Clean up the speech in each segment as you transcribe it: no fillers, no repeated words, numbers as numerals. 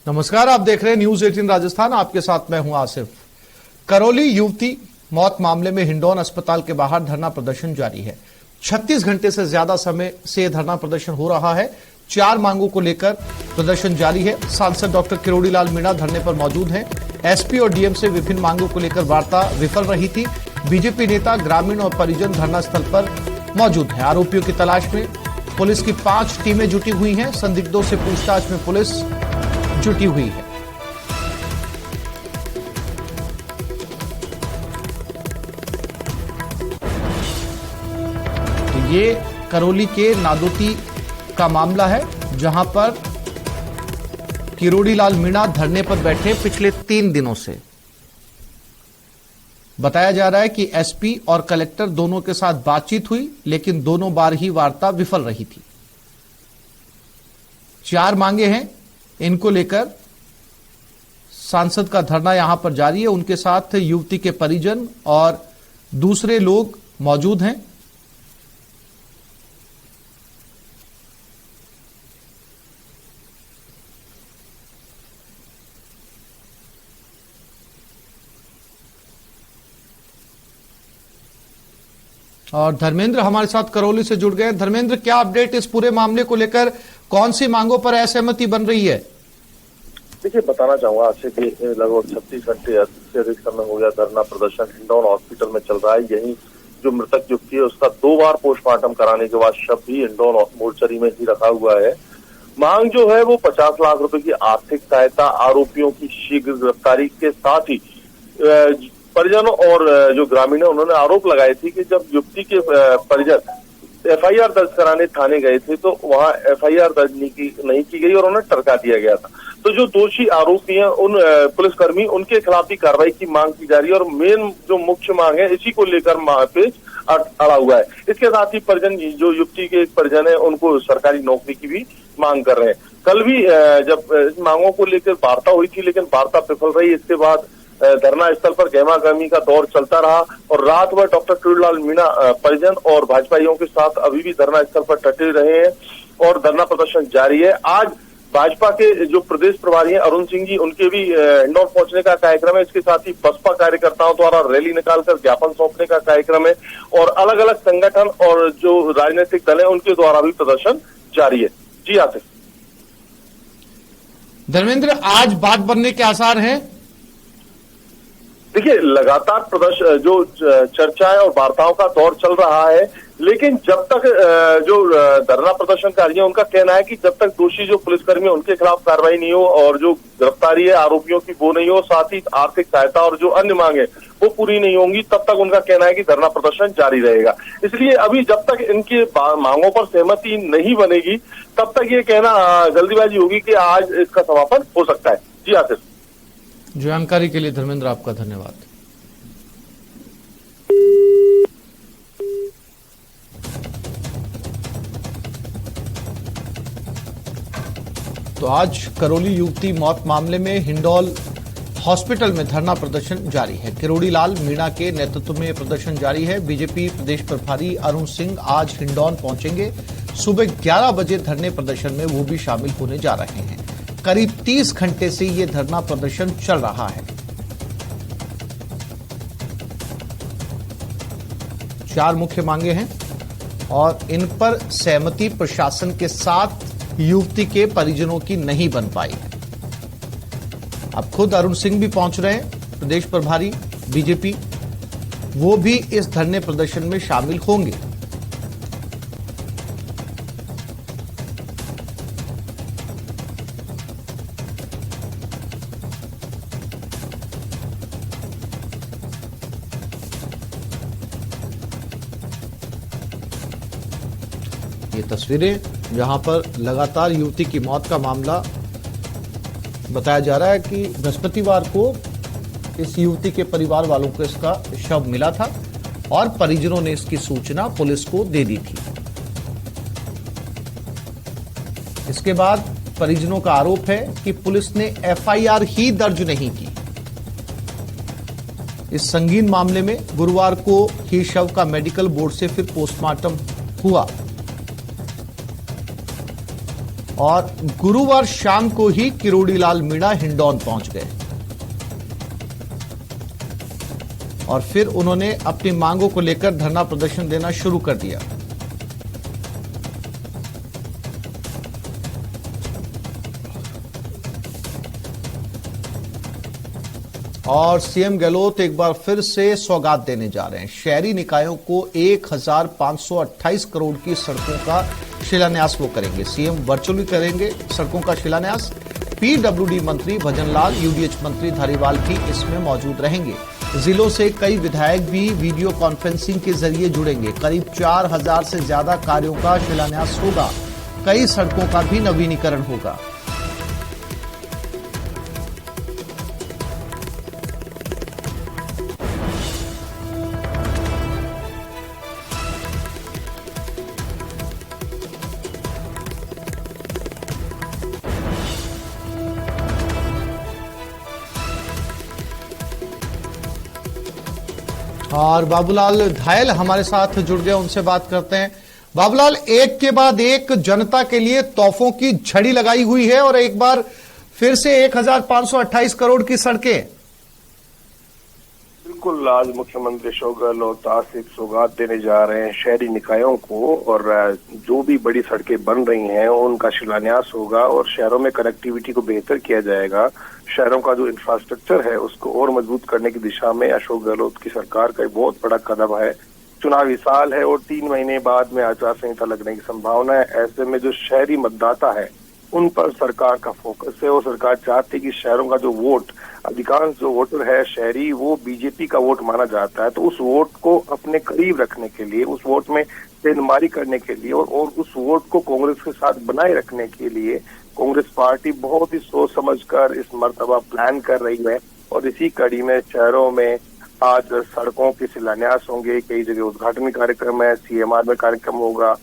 नमस्कार, आप देख रहे हैं न्यूज 18 राजस्थान। आपके साथ मैं हूं आसिफ। करौली युवती मौत मामले में हिंडौन अस्पताल के बाहर धरना प्रदर्शन जारी है। 36 घंटे से ज्यादा समय से धरना प्रदर्शन हो रहा है। 4 मांगों को लेकर प्रदर्शन जारी है। सांसद डॉक्टर किरोड़ी लाल मीणा धरने पर मौजूद हैं। एसपी और डीएम से विभिन्न मांगों को लेकर वार्ता विफल रही थी। बीजेपी नेता, ग्रामीण और परिजन धरना स्थल पर मौजूद है। आरोपियों की तलाश में पुलिस की 5 टीमें जुटी हुई हैं। संदिग्धों से पूछताछ में पुलिस जुटी हुई है। तो ये करौली के नादोती का मामला है, जहां पर किरोड़ी लाल मीणा धरने पर बैठे पिछले 3 दिनों से। बताया जा रहा है कि एसपी और कलेक्टर दोनों के साथ बातचीत हुई, लेकिन दोनों बार ही वार्ता विफल रही थी। 4 मांगे हैं, इनको लेकर सांसद का धरना यहां पर जारी है। उनके साथ युवती के परिजन और दूसरे लोग मौजूद हैं। और धर्मेंद्र हमारे साथ करौली से जुड़ गए। धर्मेंद्र, क्या अपडेट इस पूरे मामले को लेकर? कौन सी मांगों पर असहमति बन रही है? देखिए, बताना चाहूंगा आपसे कि लगभग 36 घंटे से अधिक समय हो गया धरना प्रदर्शन हिंडौन हॉस्पिटल में चल रहा है। यही जो मृतक युवती है, उसका 2 बार पोस्टमार्टम कराने के बाद शव भी हिंडौन मोर्चरी में ही रखा हुआ है। मांग जो है वो 50 लाख रुपए की आर्थिक सहायता, आरोपियों की शीघ्र गिरफ्तारी के साथ ही परिजनों और जो ग्रामीण है उन्होंने आरोप लगाए थे कि जब युवती के परिजन एफआईआर दर्ज कराने थाने गए थे तो वहां एफआईआर दर्ज नहीं की गई और उन्हें टरका दिया गया था। तो जो दोषी आरोपी हैं, उन पुलिसकर्मी, उनके खिलाफ भी कार्रवाई की मांग की जा रही है और मेन जो मुख्य मांग है, इसी को लेकर पेज अड़ा हुआ है। इसके साथ ही परिजन, जो युवती के एक परिजन है, उनको सरकारी नौकरी की भी मांग कर रहे हैं। कल भी जब इस मांगों को लेकर वार्ता हुई थी, लेकिन वार्ता विफल रही। इसके बाद धरना स्थल पर गहमा गहमी का दौर चलता रहा और रात भर डॉक्टर किरोड़ी लाल मीणा परिजन और भाजपाइयों के साथ अभी भी धरना स्थल पर डटे रहे हैं और धरना प्रदर्शन जारी है। आज भाजपा के जो प्रदेश प्रभारी हैं अरुण सिंह जी, उनके भी इंदौर पहुंचने का कार्यक्रम है। इसके साथ ही बसपा कार्यकर्ताओं द्वारा रैली निकालकर ज्ञापन सौंपने का कार्यक्रम है और अलग अलग संगठन और जो राजनीतिक दल है उनके द्वारा भी प्रदर्शन जारी है। जी आसिफ। धर्मेंद्र, आज बात बनने के आसार हैं? देखिए, लगातार प्रदर्शन, जो चर्चाएं और वार्ताओं का दौर चल रहा है, लेकिन जब तक जो धरना प्रदर्शनकारी है उनका कहना है कि जब तक दोषी जो पुलिसकर्मी उनके खिलाफ कार्रवाई नहीं हो और जो गिरफ्तारी है आरोपियों की वो नहीं हो, साथ ही आर्थिक सहायता और जो अन्य मांगे वो पूरी नहीं होंगी, तब तक उनका कहना है कि धरना प्रदर्शन जारी रहेगा। इसलिए अभी जब तक इनकी मांगों पर सहमति नहीं बनेगी, तब तक ये कहना जल्दीबाजी होगी कि आज इसका समापन हो सकता है। जी आसिफ। जानकारी के लिए धर्मेंद्र, आपका धन्यवाद। तो आज करौली युवती मौत मामले में हिंडौन हॉस्पिटल में धरना प्रदर्शन जारी है। किरोड़ी लाल मीणा के नेतृत्व में प्रदर्शन जारी है। बीजेपी प्रदेश प्रभारी अरुण सिंह आज हिंडौन पहुंचेंगे। सुबह 11 बजे धरने प्रदर्शन में वो भी शामिल होने जा रहे हैं। करीब 30 घंटे से ये धरना प्रदर्शन चल रहा है। 4 मुख्य मांगे हैं और इन पर सहमति प्रशासन के साथ युवती के परिजनों की नहीं बन पाई है। अब खुद अरुण सिंह भी पहुंच रहे हैं, प्रदेश प्रभारी बीजेपी, वो भी इस धरने प्रदर्शन में शामिल होंगे। ये तस्वीरें जहां पर लगातार युवती की मौत का मामला बताया जा रहा है कि बृहस्पतिवार को इस युवती के परिवार वालों को इसका शव मिला था और परिजनों ने इसकी सूचना पुलिस को दे दी थी। इसके बाद परिजनों का आरोप है कि पुलिस ने एफआईआर ही दर्ज नहीं की। इस संगीन मामले में गुरुवार को ही शव का मेडिकल बोर्ड से फिर पोस्टमार्टम हुआ। और गुरुवार शाम को ही किरोड़ीलाल मीणा हिंडौन पहुंच गए और फिर उन्होंने अपनी मांगों को लेकर धरना प्रदर्शन देना शुरू कर दिया। और सीएम गहलोत एक बार फिर से सौगात देने जा रहे हैं। शहरी निकायों को 1528 करोड़ की सड़कों का शिलान्यास वो करेंगे। सीएम वर्चुअली करेंगे सड़कों का शिलान्यास। पीडब्ल्यूडी मंत्री भजनलाल, यूडीएच मंत्री धारीवाल भी इसमें मौजूद रहेंगे। जिलों से कई विधायक भी वीडियो कॉन्फ्रेंसिंग के जरिए जुड़ेंगे। करीब 4000 से ज्यादा कार्यों का शिलान्यास होगा। कई सड़कों का भी नवीनीकरण होगा। और बाबूलाल घायल हमारे साथ जुड़ गए, उनसे बात करते हैं। बाबूलाल, एक के बाद एक जनता के लिए तोहफों की झड़ी लगाई हुई है और एक बार फिर से 1528 करोड़ की सड़कें। बिल्कुल, आज मुख्यमंत्री अशोक गहलोत आसिफ सौगात देने जा रहे हैं शहरी निकायों को और जो भी बड़ी सड़कें बन रही हैं उनका शिलान्यास होगा और शहरों में कनेक्टिविटी को बेहतर किया जाएगा। शहरों का जो इंफ्रास्ट्रक्चर है उसको और मजबूत करने की दिशा में अशोक गहलोत की सरकार का एक बहुत बड़ा कदम है। चुनावी साल है और 3 महीने बाद में आचार संहिता लगने की संभावना है। ऐसे में जो शहरी मतदाता है उन पर सरकार का फोकस है और सरकार चाहती है कि शहरों का जो वोट, अधिकांश जो वोटर है शहरी, वो बीजेपी का वोट माना जाता है। तो उस वोट को अपने करीब रखने के लिए, उस वोट में सेंधमारी करने के लिए और उस वोट को कांग्रेस के साथ बनाए रखने के लिए कांग्रेस पार्टी बहुत ही सोच समझकर इस मर्तबा प्लान कर रही है। और इसी कड़ी में शहरों में आज सड़कों के शिलान्यास होंगे, कई जगह उद्घाटन कार्यक्रम है, सीएमआर में कार्यक्रम होगा,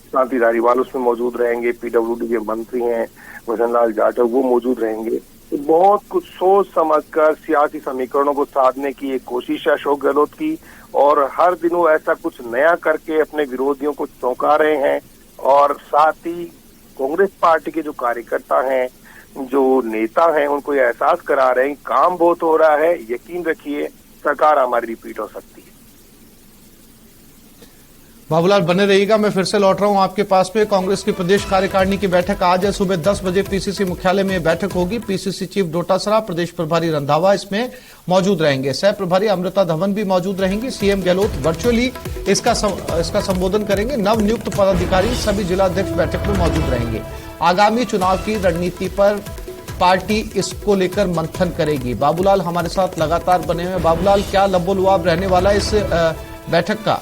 शांति धारीवाल उसमें मौजूद रहेंगे, पीडब्ल्यूडी के मंत्री हैं भजनलाल जाटव वो मौजूद रहेंगे। तो बहुत कुछ सोच समझकर सियासी समीकरणों को साधने की एक कोशिश है अशोक गहलोत की और हर दिन वो ऐसा कुछ नया करके अपने विरोधियों को चौंका रहे हैं। और साथ ही कांग्रेस पार्टी के जो कार्यकर्ता हैं, जो नेता हैं, उनको ये एहसास करा रहे हैं काम बहुत हो रहा है, यकीन रखिए सरकार हमारी रिपीट हो सकती है। बाबूलाल बने रहिएगा, मैं फिर से लौट रहा हूं आपके पास में। कांग्रेस की प्रदेश कार्यकारिणी की बैठक आज है, सुबह 10 बजे पीसीसी मुख्यालय में बैठक होगी। पीसीसी चीफ डोटासरा, प्रदेश प्रभारी रंधावा इसमें मौजूद रहेंगे। सह प्रभारी अमृता धवन भी मौजूद रहेंगी। सीएम गहलोत वर्चुअली इसका संबोधन करेंगे। नवनियुक्त पदाधिकारी सभी जिलाध्यक्ष बैठक में मौजूद रहेंगे। आगामी चुनाव की रणनीति पर पार्टी इसको लेकर मंथन करेगी। बाबूलाल हमारे साथ लगातार बने हुए। बाबूलाल, क्या लबोलुआब रहने वाला इस बैठक का?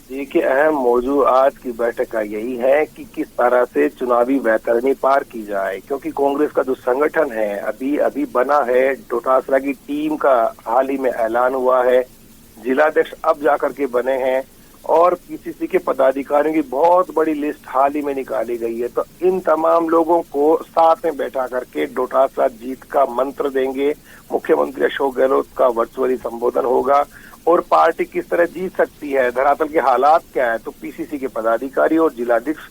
देखिए, अहम मौजू आज की बैठक का यही है कि किस तरह से चुनावी वैतरणी पार की जाए, क्योंकि कांग्रेस का जो संगठन है अभी बना है। डोटासरा की टीम का हाल ही में ऐलान हुआ है, जिलाध्यक्ष अब जाकर के बने हैं और पीसीसी के पदाधिकारियों की बहुत बड़ी लिस्ट हाल ही में निकाली गई है। तो इन तमाम लोगों को साथ में बैठा करके डोटासरा जीत का मंत्र देंगे। मुख्यमंत्री अशोक गहलोत का वर्चुअली संबोधन होगा और पार्टी किस तरह जीत सकती है, धरातल के हालात क्या है, तो पीसीसी के पदाधिकारी और जिलाध्यक्ष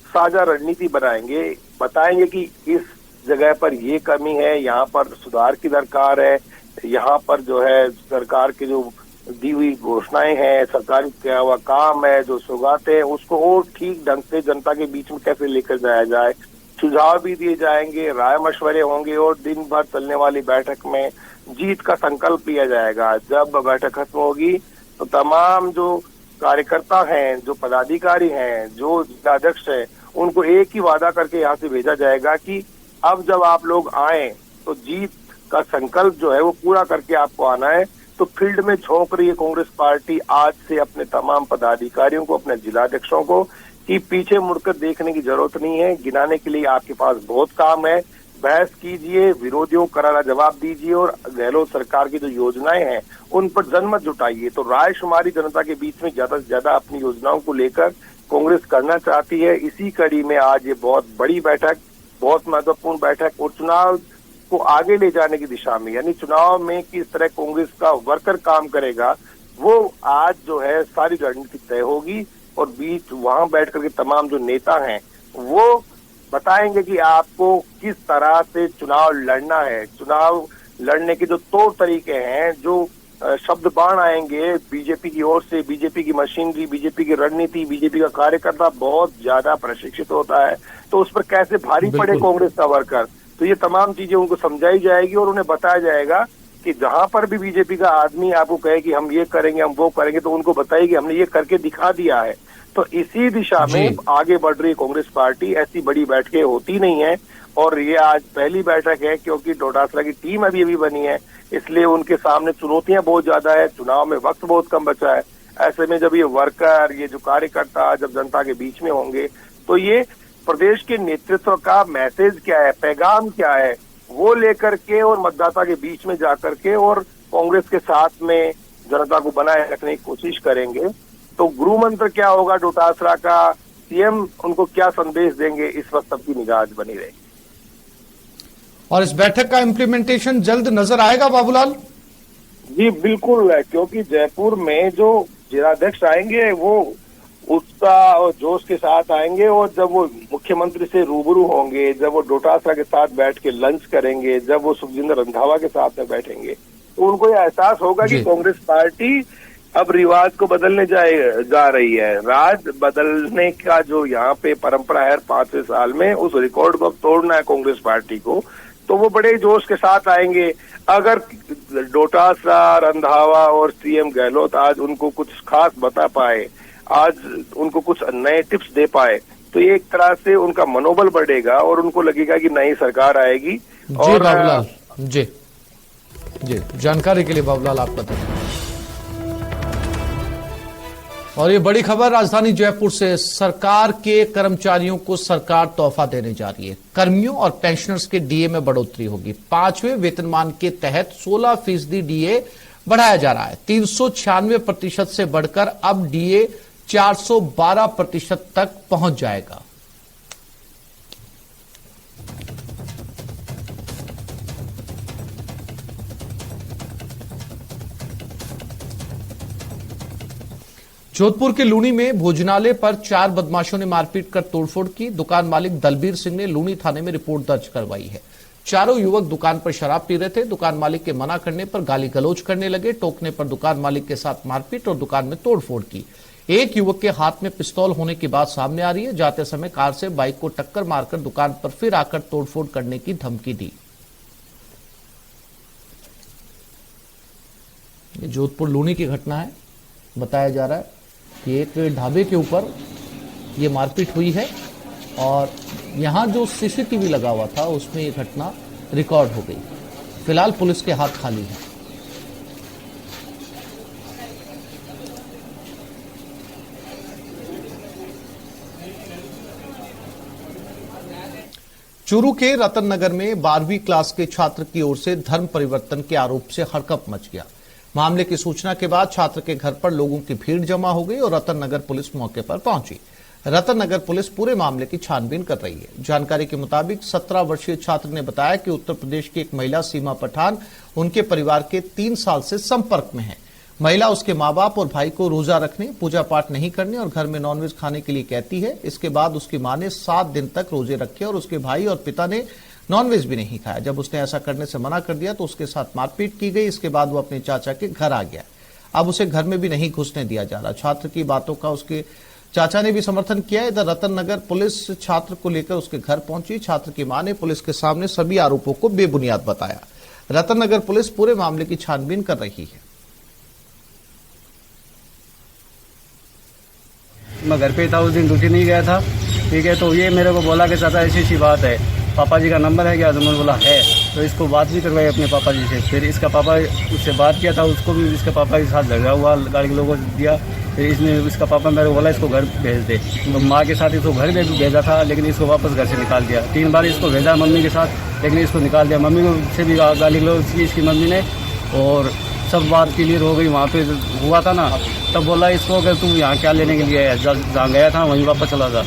साझा रणनीति बनाएंगे, बताएंगे कि इस जगह पर ये कमी है, यहाँ पर सुधार की दरकार है, यहाँ पर जो है सरकार के जो दी हुई घोषणाएं हैं, सरकार का किया हुआ काम है, जो सौगातें हैं, उसको और ठीक ढंग से जनता के बीच में कैसे लेकर जाया जाए। सुझाव भी दिए जाएंगे, राय मशवरे होंगे और दिन भर चलने वाली बैठक में जीत का संकल्प लिया जाएगा। जब बैठक खत्म होगी तो तमाम जो कार्यकर्ता हैं, जो पदाधिकारी हैं, जो जिलाध्यक्ष हैं, उनको एक ही वादा करके यहाँ से भेजा जाएगा कि अब जब आप लोग आए तो जीत का संकल्प जो है वो पूरा करके आपको आना है। तो फील्ड में झोंक रही है कांग्रेस पार्टी आज से अपने तमाम पदाधिकारियों को, अपने जिलाध्यक्षों को, कि पीछे मुड़कर देखने की जरूरत नहीं है। गिनाने के लिए आपके पास बहुत काम है, बहस कीजिए, विरोधियों को करारा जवाब दीजिए और गहलोत सरकार की जो योजनाएं हैं उन पर जनमत जुटाइए। तो रायशुमारी जनता के बीच में ज्यादा से ज्यादा अपनी योजनाओं को लेकर कांग्रेस करना चाहती है। इसी कड़ी में आज ये बहुत बड़ी बैठक, बहुत महत्वपूर्ण बैठक और चुनाव को आगे ले जाने की दिशा में, यानी चुनाव में किस तरह कांग्रेस का वर्कर काम करेगा, वो आज जो है सारी रणनीति तय होगी और बीच वहां बैठ करके तमाम जो नेता हैं वो बताएंगे कि आपको किस तरह से चुनाव लड़ना है। चुनाव लड़ने के जो तौर तरीके हैं, जो शब्द बाण आएंगे बीजेपी की ओर से, बीजेपी की मशीनरी, बीजेपी की रणनीति, बीजेपी का कार्यकर्ता बहुत ज्यादा प्रशिक्षित होता है, तो उस पर कैसे भारी पड़े कांग्रेस का वर्कर, तो ये तमाम चीजें उनको समझाई जाएगी और उन्हें बताया जाएगा कि जहां पर भी बीजेपी का आदमी आपको कहे कि हम ये करेंगे, हम वो करेंगे, तो उनको बताइए कि हमने ये करके दिखा दिया है। तो इसी दिशा में आगे बढ़ रही कांग्रेस पार्टी। ऐसी बड़ी बैठकें होती नहीं है और ये आज पहली बैठक है, क्योंकि डोटासरा की टीम अभी बनी है, इसलिए उनके सामने चुनौतियां बहुत ज्यादा है, चुनाव में वक्त बहुत कम बचा है। ऐसे में जब ये वर्कर, ये जो कार्यकर्ता जब जनता के बीच में होंगे, तो ये प्रदेश के नेतृत्व का मैसेज क्या है, पैगाम क्या है, वो लेकर के और मतदाता के बीच में जाकर के और कांग्रेस के साथ में जनता को बनाए रखने की कोशिश करेंगे। तो गुरु मंत्र क्या होगा डोटासरा का, सीएम उनको क्या संदेश देंगे, इस वक्त सबकी निगाह बनी रहेगी। और इस बैठक का इम्प्लीमेंटेशन जल्द नजर आएगा बाबूलाल? जी बिल्कुल है, क्योंकि जयपुर में जो जिलाध्यक्ष आएंगे वो उत्साह जोश के साथ आएंगे और जब वो मुख्यमंत्री से रूबरू होंगे, जब वो डोटासरा के साथ बैठ के लंच करेंगे, जब वो सुखजिंदर रंधावा के साथ में बैठेंगे, तो उनको ये एहसास होगा कि कांग्रेस पार्टी अब रिवाज को बदलने जा रही है। राज बदलने का जो यहाँ पे परंपरा है 5वें साल में, उस रिकॉर्ड को तोड़ना है कांग्रेस पार्टी को, तो वो बड़े जोश के साथ आएंगे। अगर डोटासरा, रंधावा और सीएम गहलोत आज उनको कुछ खास बता पाए, आज उनको कुछ नए टिप्स दे पाए, तो ये एक तरह से उनका मनोबल बढ़ेगा और उनको लगेगा कि नई सरकार आएगी। और बाबूलाल जी जानकारी के लिए बाबूलाल आपका धन्यवाद। और ये बड़ी खबर राजधानी जयपुर से, सरकार के कर्मचारियों को सरकार तोहफा देने जा रही है। कर्मियों और पेंशनर्स के डीए में बढ़ोतरी होगी। 5वें वेतनमान के तहत 16% डीए बढ़ाया जा रहा है। 396% से बढ़कर अब डीए 412% तक पहुंच जाएगा। जोधपुर के लूनी में भोजनालय पर 4 बदमाशों ने मारपीट कर तोड़फोड़ की। दुकान मालिक दलबीर सिंह ने लूनी थाने में रिपोर्ट दर्ज करवाई है। चारों युवक दुकान पर शराब पी रहे थे। दुकान मालिक के मना करने पर गाली गलौज करने लगे। टोकने पर दुकान मालिक के साथ मारपीट और दुकान में तोड़फोड़ की। एक युवक के हाथ में पिस्तौल होने की बात सामने आ रही है। जाते समय कार से बाइक को टक्कर मारकर दुकान पर फिर आकर तोड़फोड़ करने की धमकी दी। ये जोधपुर लूनी की घटना है। बताया जा रहा है कि एक ढाबे के ऊपर ये मारपीट हुई है और यहां जो सीसीटीवी लगा हुआ था उसमें ये घटना रिकॉर्ड हो गई। फिलहाल पुलिस के हाथ खाली है। चूरू के रतन नगर में 12वीं क्लास के छात्र की ओर से धर्म परिवर्तन के आरोप से हड़कंप मच गया। मामले की सूचना के बाद छात्र के घर पर लोगों की भीड़ जमा हो गई और रतन नगर पुलिस मौके पर पहुंची। रतन नगर पुलिस पूरे मामले की छानबीन कर रही है। जानकारी के मुताबिक 17 वर्षीय छात्र ने बताया कि उत्तर प्रदेश की एक महिला सीमा पठान उनके परिवार के 3 साल से संपर्क में है। महिला उसके माँ बाप और भाई को रोजा रखने, पूजा पाठ नहीं करने और घर में नॉनवेज खाने के लिए कहती है। इसके बाद उसकी मां ने 7 दिन तक रोजे रखे और उसके भाई और पिता ने नॉनवेज भी नहीं खाया। जब उसने ऐसा करने से मना कर दिया तो उसके साथ मारपीट की गई। इसके बाद वो अपने चाचा के घर आ गया। अब उसे घर में भी नहीं घुसने दिया जा रहा। छात्र की बातों का उसके चाचा ने भी समर्थन किया। इधर रतन नगर पुलिस छात्र को लेकर उसके घर पहुंची। छात्र की मां ने पुलिस के सामने सभी आरोपों को बेबुनियाद बताया। रतन नगर पुलिस पूरे मामले की छानबीन कर रही है। मैं घर पे था उस दिन, ड्यूटी नहीं गया था। ठीक है, तो ये मेरे को बोला कि चाचा ऐसी ऐसी बात है, पापा जी का नंबर है क्या? तो मैंने बोला है। तो इसको बात भी करवाई अपने पापा जी से। फिर इसका पापा उससे बात किया था, उसको भी इसके पापा के साथ झगड़ा हुआ, गाड़ी के लोगों को दिया। फिर इसने इसका पापा मेरे को बोला इसको घर भेज दे। तो माँ के साथ इसको घर में भेजा था, लेकिन इसको वापस घर से निकाल दिया। 3 बार इसको भेजा मम्मी के साथ, लेकिन इसको निकाल दिया। मम्मी को से भी गाली गलौज की इसकी मम्मी ने और सब बात क्लियर हो गई। वहाँ पे हुआ था ना, तब बोला इसको अगर तुम यहाँ क्या लेने के लिए है, जहाँ गया था वहीं वापस चला जा।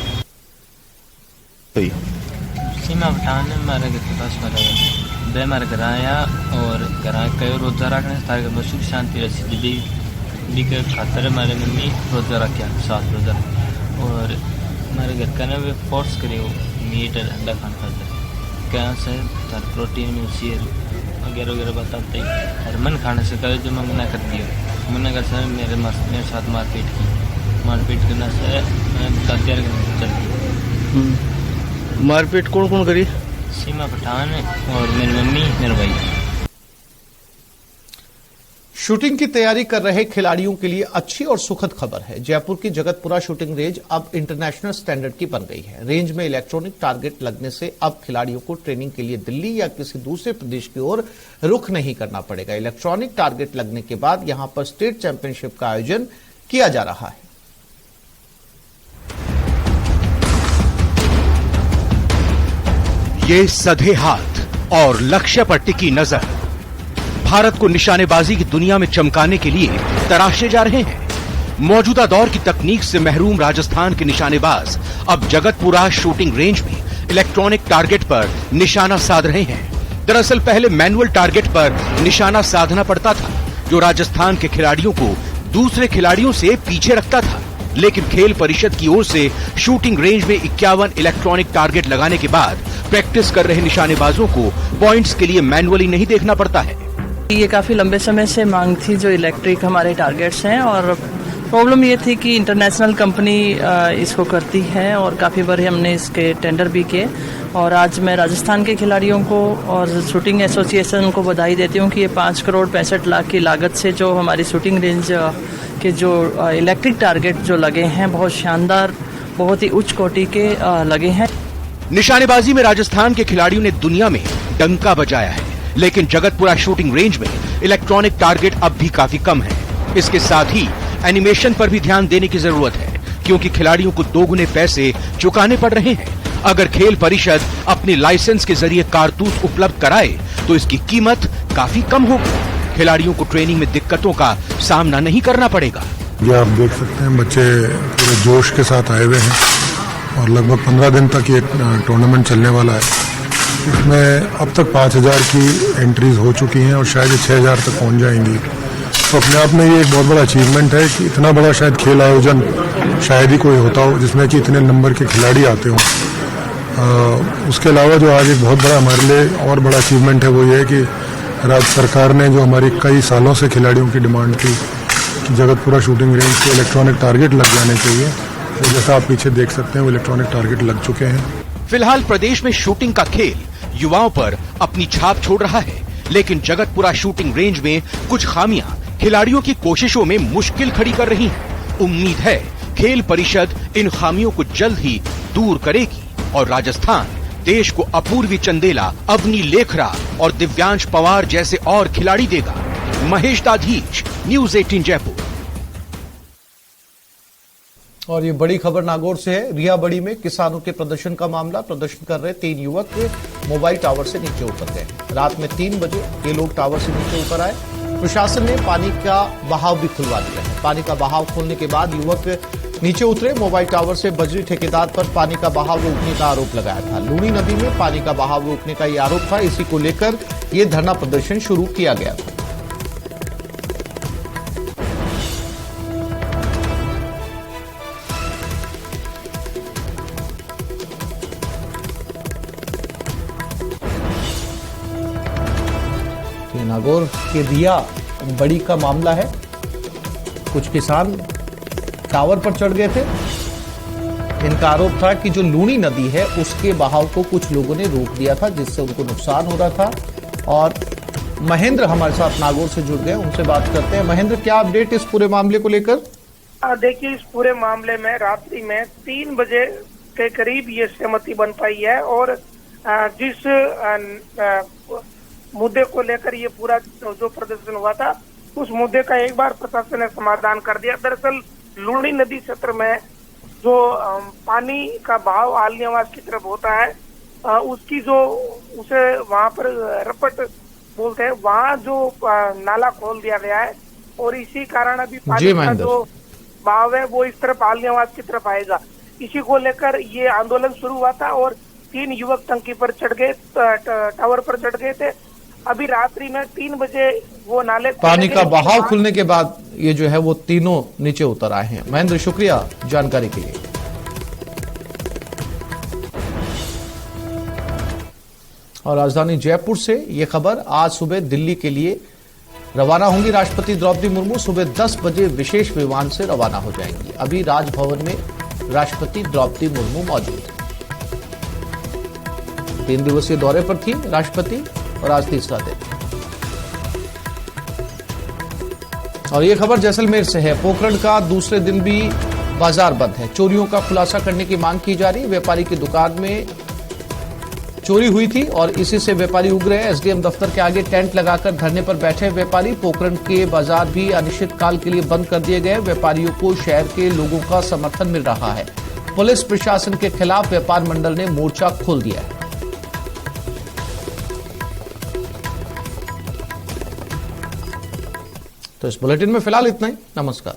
सीमा पठान ने हमारे घर के पास मारा बे हमारे घर आया और घर कई रोजा रखने ताकि बसुख शांति रसी भी के खातर हमारे मम्मी रोजा रखा 7 रोजा। और हमारे घर का ना वे फोर्स करे हो मीट और अंडा खाने खाते क्या से तार प्रोटीन में शेर वगैरह वगैरह बताते हैं और मन खाने से कहे जो मैं मना कर दिया मना कर सर मेरे साथ मारपीट करना से मैं हत्या चलती। मारपीट कौन कौन करी? सीमा पठान और मेरी मम्मी मेरा भाई। शूटिंग की तैयारी कर रहे खिलाड़ियों के लिए अच्छी और सुखद खबर है। जयपुर की जगतपुरा शूटिंग रेंज अब इंटरनेशनल स्टैंडर्ड की बन गई है। रेंज में इलेक्ट्रॉनिक टारगेट लगने से अब खिलाड़ियों को ट्रेनिंग के लिए दिल्ली या किसी दूसरे प्रदेश की ओर रुख नहीं करना पड़ेगा। इलेक्ट्रॉनिक टारगेट लगने के बाद यहां पर स्टेट चैंपियनशिप का आयोजन किया जा रहा है। ये सधे हाथ और लक्ष्य पर टिकी नजर भारत को निशानेबाजी की दुनिया में चमकाने के लिए तराशे जा रहे हैं। मौजूदा दौर की तकनीक से महरूम राजस्थान के निशानेबाज अब जगतपुरा शूटिंग रेंज में इलेक्ट्रॉनिक टारगेट पर निशाना साध रहे हैं। दरअसल पहले मैनुअल टारगेट पर निशाना साधना पड़ता था, जो राजस्थान के खिलाड़ियों को दूसरे खिलाड़ियों से पीछे रखता था। लेकिन खेल परिषद की ओर से शूटिंग रेंज में 51 इलेक्ट्रॉनिक टारगेट लगाने के बाद प्रैक्टिस कर रहे निशानेबाजों को पॉइंट्स के लिए मैनुअली नहीं देखना पड़ता है। ये काफ़ी लंबे समय से मांग थी जो इलेक्ट्रिक हमारे टारगेट्स हैं, और प्रॉब्लम ये थी कि इंटरनेशनल कंपनी इसको करती है और काफ़ी बार हमने इसके टेंडर भी किए। और आज मैं राजस्थान के खिलाड़ियों को और शूटिंग एसोसिएशन को बधाई देती हूँ कि ये 5,65,00,000 की लागत से जो हमारी शूटिंग रेंज के जो इलेक्ट्रिक टारगेट जो लगे हैं बहुत शानदार, बहुत ही उच्च कोटि के लगे हैं। निशानेबाजी में राजस्थान के खिलाड़ियों ने दुनिया में डंका बजाया है, लेकिन जगतपुरा शूटिंग रेंज में इलेक्ट्रॉनिक टारगेट अब भी काफी कम है। इसके साथ ही एनिमेशन पर भी ध्यान देने की जरूरत है, क्योंकि खिलाड़ियों को दोगुने पैसे चुकाने पड़ रहे हैं। अगर खेल परिषद अपने लाइसेंस के जरिए कारतूस उपलब्ध कराए तो इसकी कीमत काफी कम होगी। खिलाड़ियों को ट्रेनिंग में दिक्कतों का सामना नहीं करना पड़ेगा। ये आप देख सकते हैं बच्चे पूरे जोश के साथ आए हुए हैं और लगभग 15 दिन तक ये टूर्नामेंट चलने वाला है। इसमें अब तक 5,000 की एंट्रीज हो चुकी हैं और शायद 6,000 तक पहुंच जाएंगी। तो अपने आप में ये एक बहुत बड़ा अचीवमेंट है कि इतना बड़ा शायद खेल आयोजन शायद ही कोई होता हो जिसमें कि इतने नंबर के खिलाड़ी आते हों। उसके अलावा जो आज एक बहुत बड़ा हमारे लिए और बड़ा अचीवमेंट है वो ये है कि राज्य सरकार ने जो हमारी कई सालों से खिलाड़ियों की डिमांड थी कि जगतपुरा शूटिंग रेंज को इलेक्ट्रॉनिक टारगेट लग जाने चाहिए, तो जैसा आप पीछे देख सकते हैं वो इलेक्ट्रॉनिक टारगेट लग चुके हैं। फिलहाल प्रदेश में शूटिंग का खेल युवाओं पर अपनी छाप छोड़ रहा है, लेकिन जगतपुरा शूटिंग रेंज में कुछ खामियां खिलाड़ियों की कोशिशों में मुश्किल खड़ी कर रही हैं। उम्मीद है खेल परिषद इन खामियों को जल्द ही दूर करेगी और राजस्थान देश को अपूर्वी चंदेला, अवनी लेखरा और दिव्यांश पवार जैसे और खिलाड़ी देगा। महेश दाधीच, न्यूज़ 18 जयपुर। और ये बड़ी खबर नागौर से है। रियाबड़ी में किसानों के प्रदर्शन का मामला। प्रदर्शन कर रहे 3 युवक मोबाइल टावर से नीचे उतर गए। रात में 3 बजे ये लोग टावर से नीचे उतर आए। प्रशासन ने पानी का बहाव भी खुलवा दिया है। पानी का बहाव खोलने के बाद युवक नीचे उतरे। मोबाइल टावर से बजरी ठेकेदार पर पानी का बहाव रोकने का आरोप लगाया था। लूणी नदी में पानी का बहाव रोकने का ये आरोप था। इसी को लेकर ये धरना प्रदर्शन शुरू किया गया था। नागौर के रिया बड़ी का मामला है। कुछ किसान टावर पर चढ़ गए थे। इनका आरोप था कि जो लूणी नदी है उसके बहाव को कुछ लोगों ने रोक दिया था, जिससे उनको नुकसान हो रहा था। और महेंद्र हमारे साथ नागौर से जुड़ गए, उनसे बात करते हैं। महेंद्र, क्या अपडेट इस पूरे मामले को लेकर? देखिए, इस पूरे मामले में रात्रि में 3 बजे के करीब ये सहमति बन पाई है और जिस मुद्दे को लेकर ये पूरा जो प्रदर्शन हुआ था उस मुद्दे का एक बार प्रशासन ने समाधान कर दिया। दरअसल लूणी नदी क्षेत्र में जो पानी का बहाव आलनी आवास की तरफ होता है उसकी जो उसे वहां पर रपट बोलते हैं, वहां जो नाला खोल दिया गया है और इसी कारण अभी पानी का जो बहाव है वो इस तरफ आलनी आवास की तरफ आएगा। इसी को लेकर ये आंदोलन शुरू हुआ था और 3 युवक टंकी पर चढ़ गए, टावर पर चढ़ गए थे। अभी रात्रि में 3 बजे वो नाले पानी का बहाव खुलने के बाद ये जो है वो तीनों नीचे उतर आए हैं। महेंद्र, शुक्रिया जानकारी के लिए। और राजधानी जयपुर से ये खबर, आज सुबह दिल्ली के लिए रवाना होंगी राष्ट्रपति द्रौपदी मुर्मू। सुबह 10 बजे विशेष विमान से रवाना हो जाएंगी। अभी राजभवन में राष्ट्रपति द्रौपदी मुर्मू मौजूद हैं। 3 दिवसीय दौरे पर थी राष्ट्रपति और आज तीसरा दिन। और ये खबर जैसलमेर से है। पोखरण का दूसरे दिन भी बाजार बंद है। चोरियों का खुलासा करने की मांग की जा रही। व्यापारी की दुकान में चोरी हुई थी और इसी से व्यापारी उग्र है। एसडीएम दफ्तर के आगे टेंट लगाकर धरने पर बैठे व्यापारी। पोखरण के बाजार भी अनिश्चितकाल के लिए बंद कर दिए गए। व्यापारियों को शहर के लोगों का समर्थन मिल रहा है। पुलिस प्रशासन के खिलाफ व्यापार मंडल ने मोर्चा खोल दिया है। तो इस बुलेटिन में फिलहाल इतना ही। नमस्कार।